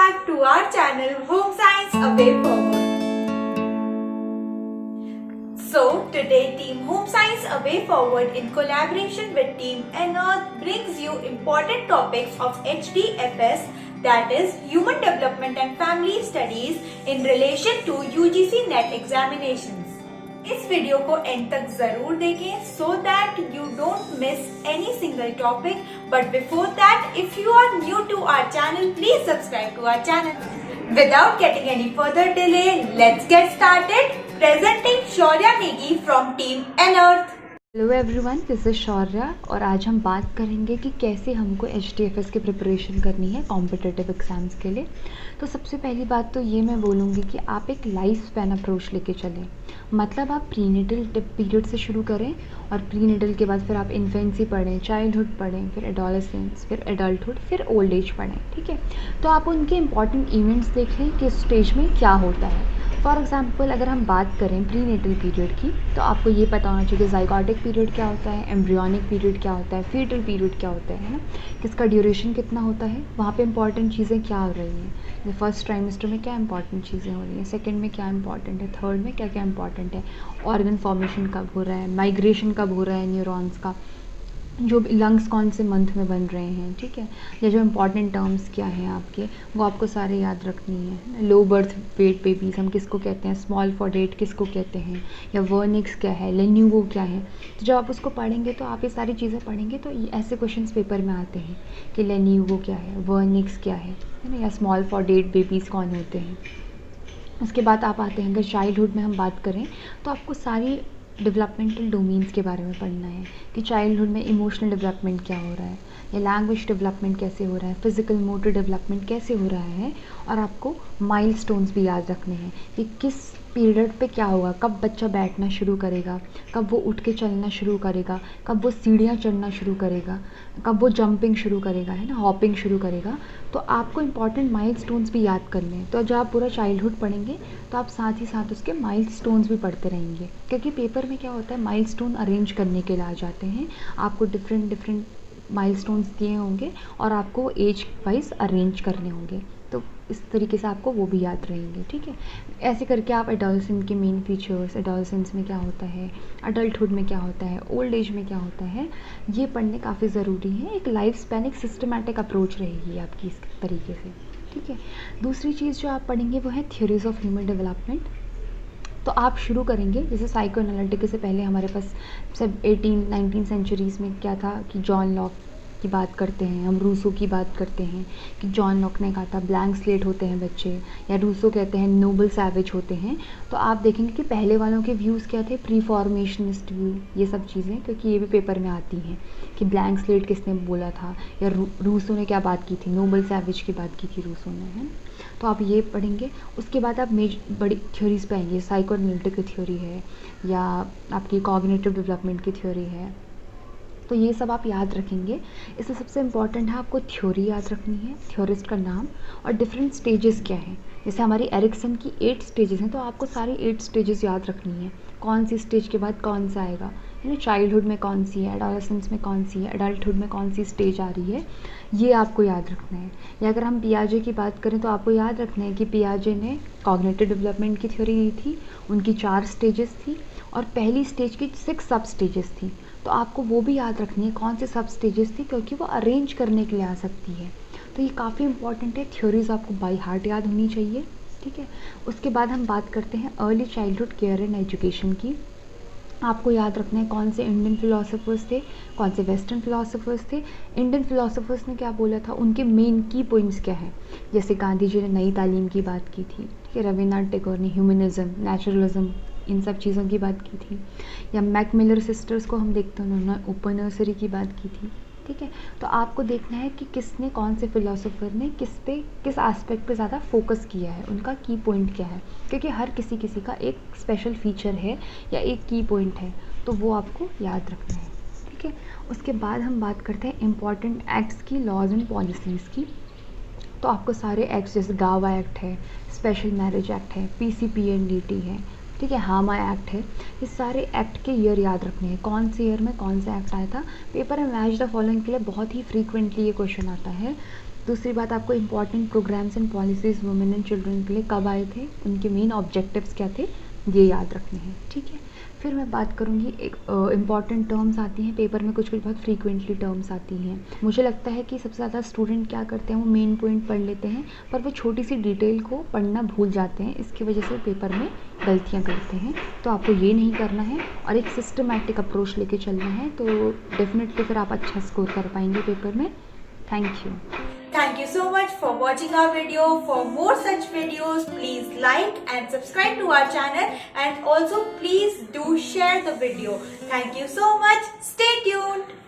back to our channel Home Science A Way Forward. So today Team Home Science A Way Forward in collaboration with Team Earth brings you important topics of HDFS, that is Human Development and Family Studies in relation to UGC NET examinations. इस video को and तक जरूर देखें so that you don't miss any single topic. But before that, if you are new to our channel, please subscribe to our channel. Without getting any further delay, let's get started. Presenting Shaurya Negi from Team Earth. Hello everyone, this is Shaurya और आज हम बात करेंगे कि कैसे हमको HDFS की preparation करनी है कॉम्पिटिटिव एग्ज़ाम्स के लिए। तो सबसे पहली बात तो ये मैं बोलूँगी कि आप एक लाइफ स्पैन अप्रोच लेके चलें। मतलब आप प्रीनेटल पीरियड से शुरू करें और प्रीनेटल के बाद फिर आप इन्फेंसी पढ़ें, चाइल्डहुड पढ़ें, फिर एडोलेसेंस, फिर एडल्टहुड, फिर ओल्ड एज पढ़ें। ठीक है, तो आप उनके इंपॉर्टेंट इवेंट्स देख लें कि स्टेज में क्या होता है। फॉर एग्जाम्पल अगर हम बात करें प्रीनेटल पीरियड की, तो आपको ये पता होना चाहिए कि ज़ाइगोटिक पीरियड क्या होता है, एम्ब्रियोनिक पीरियड क्या होता है, फीटल पीरियड क्या होता है ना, किसका ड्यूरेशन कितना होता है, वहाँ पे इंपॉर्टेंट चीज़ें क्या हो रही हैं। जैसे फर्स्ट ट्राइमेस्टर में क्या इंपॉर्टेंट चीज़ें हो रही हैं, सेकंड में क्या इंपॉर्टेंट है, थर्ड में क्या क्या इंपॉर्टेंट है, ऑर्गन फॉर्मेशन कब हो रहा है, माइग्रेशन कब हो रहा है न्यूरॉन्स का, जो लंग्स कौन से मंथ में बन रहे हैं। ठीक है, या जो इम्पॉर्टेंट टर्म्स क्या हैं आपके, वो आपको सारे याद रखनी है। लो बर्थ वेट बेबीज़ हम किसको कहते हैं, स्मॉल फॉडेट किसको कहते हैं, या वर्निक्स क्या है, लेन्यूवो क्या है। तो जब आप उसको पढ़ेंगे तो आप ये सारी चीज़ें पढ़ेंगे तो ऐसे क्वेश्चंस पेपर में आते हैं कि लेन्यूवो क्या है, वर्निक्स क्या है ना, या स्मॉल फॉडेट बेबीज़ कौन होते हैं। उसके बाद आप आते हैं, अगर चाइल्डहुड में हम बात करें तो आपको सारी डेवलपमेंटल डोमेन्स के बारे में पढ़ना है कि चाइल्डहुड में इमोशनल डेवलपमेंट क्या हो रहा है, या लैंग्वेज डेवलपमेंट कैसे हो रहा है, फिजिकल मोटर डेवलपमेंट कैसे हो रहा है। और आपको माइलस्टोन्स भी याद रखने हैं कि किस पीरियड पे क्या होगा, कब बच्चा बैठना शुरू करेगा, कब वो उठ के चलना शुरू करेगा, कब वो सीढ़ियाँ चढ़ना शुरू करेगा, कब वो जंपिंग शुरू करेगा, है ना, हॉपिंग शुरू करेगा। तो आपको इंपॉर्टेंट माइलस्टोन्स भी याद करने हैं। तो जब आप पूरा चाइल्डहुड पढ़ेंगे तो आप साथ ही साथ उसके माइलस्टोन्स भी पढ़ते रहेंगे, क्योंकि पेपर में क्या होता है, माइलस्टोन अरेंज करने के लिए आ जाते हैं। आपको डिफरेंट माइलस्टोन्स दिए होंगे और आपको एज वाइज अरेंज करने होंगे, तो इस तरीके से आपको वो भी याद रहेंगे। ठीक है, ऐसे करके आप एडोलेसेंस के मेन फीचर्स, एडोलेसेंस में क्या होता है, अडल्टहुड में क्या होता है, ओल्ड एज में क्या होता है, ये पढ़ने काफ़ी ज़रूरी है। एक लाइफ स्पैन, एक सिस्टमैटिक अप्रोच रहेगी आपकी इस तरीके से। ठीक है, दूसरी चीज़ जो आप पढ़ेंगे वो है थ्योरीज ऑफ ह्यूमन डेवलपमेंट। तो आप शुरू करेंगे जैसे साइको एनालिटिक से पहले हमारे पास सब 18-19 सेंचुरीज़ में क्या था कि जॉन लॉक की बात करते हैं, हम रूसो की बात करते हैं कि जॉन लॉक ने कहा था ब्लैंक स्लेट होते हैं बच्चे, या रूसो कहते हैं नोबल सैवेज होते हैं। तो आप देखेंगे कि पहले वालों के व्यूज़ क्या थे, प्री फॉर्मेशनिस्ट व्यू, ये सब चीज़ें, क्योंकि ये भी पेपर में आती हैं कि ब्लैंक स्लेट किसने बोला था, या रूसो ने क्या बात की थी, नोबल सैवेज की बात की थी रूसो ने, है। तो आप ये पढ़ेंगे। उसके बाद आप बड़ी थ्योरीज़ पे आएंगे, साइको एनालिटिक की थ्योरी है, या आपकी कॉग्निटिव डेवलपमेंट की थ्योरी है। तो ये सब आप याद रखेंगे। इसमें सबसे इम्पॉर्टेंट है आपको थ्योरी याद रखनी है, थ्योरिस्ट का नाम, और डिफरेंट स्टेजेस क्या हैं। जैसे हमारी एरिक्सन की 8 स्टेजेस हैं, तो आपको सारी 8 स्टेजेस याद रखनी है, कौन सी स्टेज के बाद कौन सा आएगा, है ना, चाइल्डहुड में कौन सी है, एडोलेसेंस में कौन सी है, एडल्टहुड में कौन सी स्टेज आ रही है, ये आपको याद रखना है। या अगर हम पियाजे की बात करें तो आपको याद रखना है कि पियाजे ने कॉग्निटिव डेवलपमेंट की थ्योरी दी थी, उनकी 4 स्टेजेस थी, और पहली स्टेज की 6 सब स्टेजेस थी। तो आपको वो भी याद रखनी है कौन से सब स्टेजेस थी, क्योंकि वो अरेंज करने के लिए आ सकती है। तो ये काफ़ी इंपॉर्टेंट है, थ्योरीज आपको बाय हार्ट याद होनी चाहिए। ठीक है, उसके बाद हम बात करते हैं early childhood care and education की। आपको याद रखना है कौन से इंडियन फिलोसोफर्स थे, कौन से वेस्टर्न फिलोसोफर्स थे, इंडियन फिलोसोफर्स ने क्या बोला था, उनके मेन की पॉइंट्स क्या हैं। जैसे गांधी जी ने नई तालीम की बात की थी, ठीक है, रविन्द्रनाथ टैगोर ने ह्यूमनिज़म, नेचुरलिज्म, इन सब चीज़ों की बात की थी। या मैकमिलर सिस्टर्स को हम देखते हैं, उन्होंने ओपन नर्सरी की बात की थी। ठीक है, तो आपको देखना है कि किसने, कौन से फिलोसोफर ने किस एस्पेक्ट पे ज़्यादा फोकस किया है, उनका की पॉइंट क्या है, क्योंकि हर किसी का एक स्पेशल फीचर है या एक की पॉइंट है, तो वो आपको याद रखना है। ठीक है, उसके बाद हम बात करते हैं इम्पॉर्टेंट एक्ट्स की, लॉज एंड पॉलिसीज़ की। तो आपको सारे एक्ट्स, जैसे गावा एक्ट है, स्पेशल मैरिज एक्ट है, PCPNDT है, ठीक है, हामा एक्ट है, ये सारे एक्ट के ईयर याद रखने हैं, कौन से ईयर में कौन सा एक्ट आया था। पेपर में मैच द फॉलोइंग के लिए बहुत ही फ्रीक्वेंटली ये क्वेश्चन आता है दूसरी बात, आपको important programmes and policies women and children के लिए कब आए थे, उनके मेन ऑब्जेक्टिव्स क्या थे, ये याद रखने हैं, ठीक है। फिर मैं बात करूँगी, एक इम्पॉर्टेंट टर्म्स आती हैं पेपर में, कुछ बहुत फ्रीक्वेंटली टर्म्स आती हैं। मुझे लगता है कि सबसे ज़्यादा स्टूडेंट क्या करते हैं, वो मेन पॉइंट पढ़ लेते हैं पर वो छोटी सी डिटेल को पढ़ना भूल जाते हैं, इसकी वजह से पेपर में गलतियाँ करते हैं। तो आपको ये नहीं करना है और एक सिस्टमैटिक अप्रोच लेके चलना है, तो डेफिनेटली फिर आप अच्छा स्कोर कर पाएंगे पेपर में। Thank you. Thank you so much for watching our video. For more such videos, please like and subscribe to our channel, and also please do share the video. Thank you so much. Stay tuned.